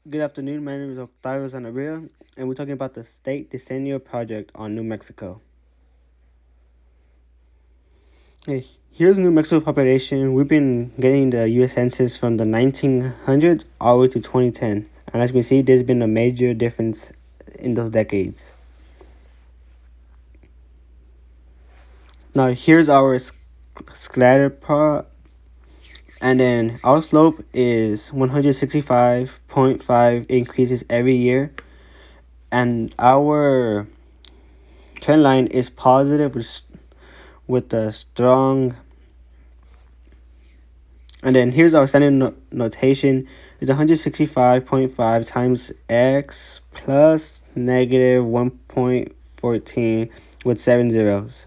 Good afternoon. My name is Octavio Sanabria, and we're talking about the state decennial project on New Mexico. Hey, here's New Mexico population. We've been getting the U.S. Census from the 1900s all the way to 2010, and as you can see, there's been a major difference in those decades. Now, here's our scatter plot, and then our slope is 165.5 increases every year, and our trend line is positive with a strong. And then here's our standard notation. It's 165.5 times x plus negative 1.14 with 7 zeros.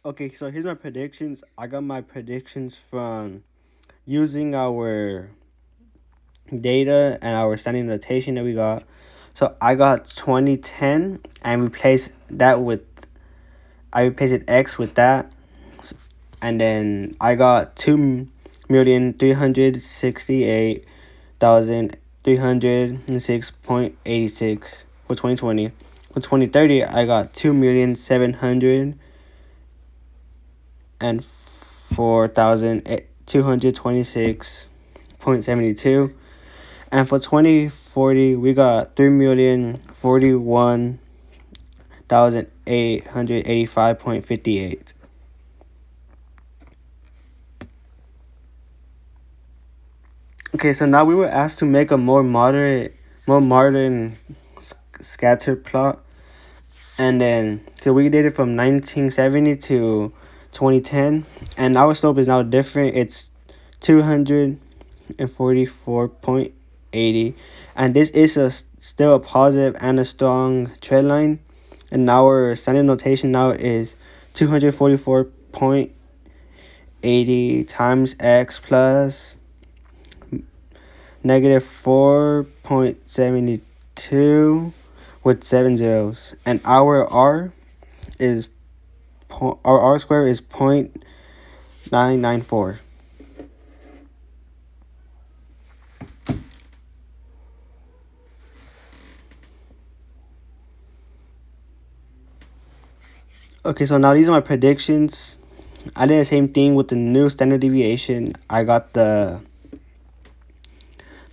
Okay, so here's my predictions. I got my predictions from using our data and our standard notation that we got. So I got 2010 and I replaced x with that. And then I got 2,368,306.86 for 2020. For 2030, I got 2,704,226.72. And for 2040, we got 3,041,885.58. Okay, so now we were asked to make a more modern scatter plot, and then so we did it from 1970 to 2010, and our slope is now different. It's 244.80, and this is still a positive and a strong trend line, and our standard notation now is 244.80 times x plus negative 4.72 with 7 zeros, and our r square is 0.994. Okay, so now these are my predictions. I did the same thing with the new standard deviation. I got the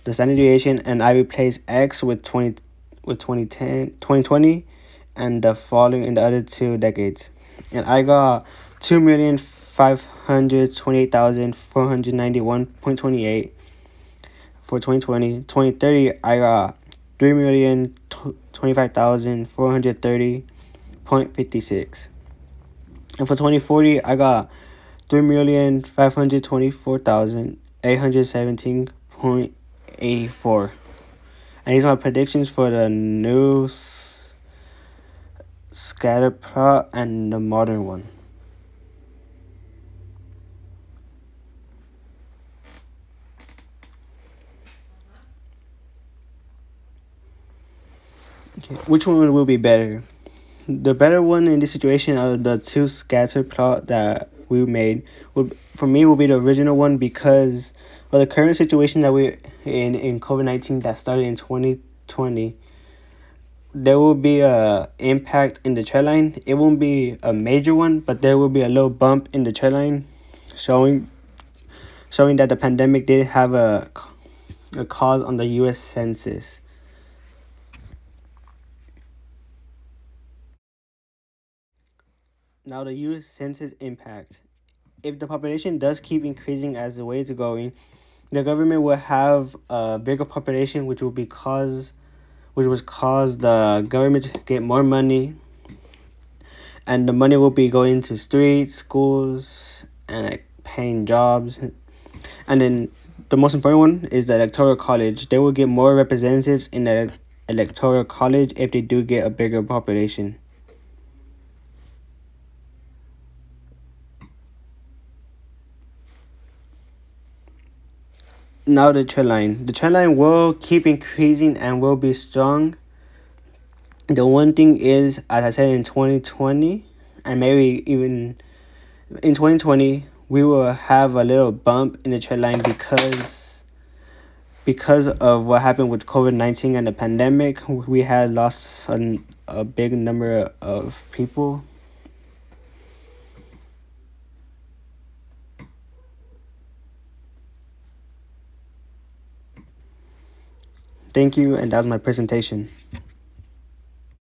standard deviation, and I replaced x with 2020, and the following in the other 2 decades. And I got 2,528,491.28 for 2020. 2030, I got 3,025,430.56. And for 2040, I got 3,524,817.84. And these are my predictions for the new scatter plot and the modern one. Okay, which one will be better? The better one in this situation are the 2 scatter plot that we made. For me, will be the original one because of the current situation that we're in COVID-19 that started in 2020. There will be a impact in the trend line. It won't be a major one, but there will be a little bump in the trend line, showing that the pandemic did have a cause on the U.S. Census. Now the U.S. Census impact. If the population does keep increasing as the way it's going, the government will have a bigger population, which will cause the government to get more money, and the money will be going to streets, schools, and paying jobs. And then the most important one is the electoral college. They will get more representatives in the electoral college if they do get a bigger population. Now the trend line. The trend line will keep increasing and will be strong. The one thing is, as I said in 2020, and maybe even in 2020 we will have a little bump in the trend line because of what happened with COVID-19 and the pandemic. We had lost a big number of people. Thank you, and that was my presentation.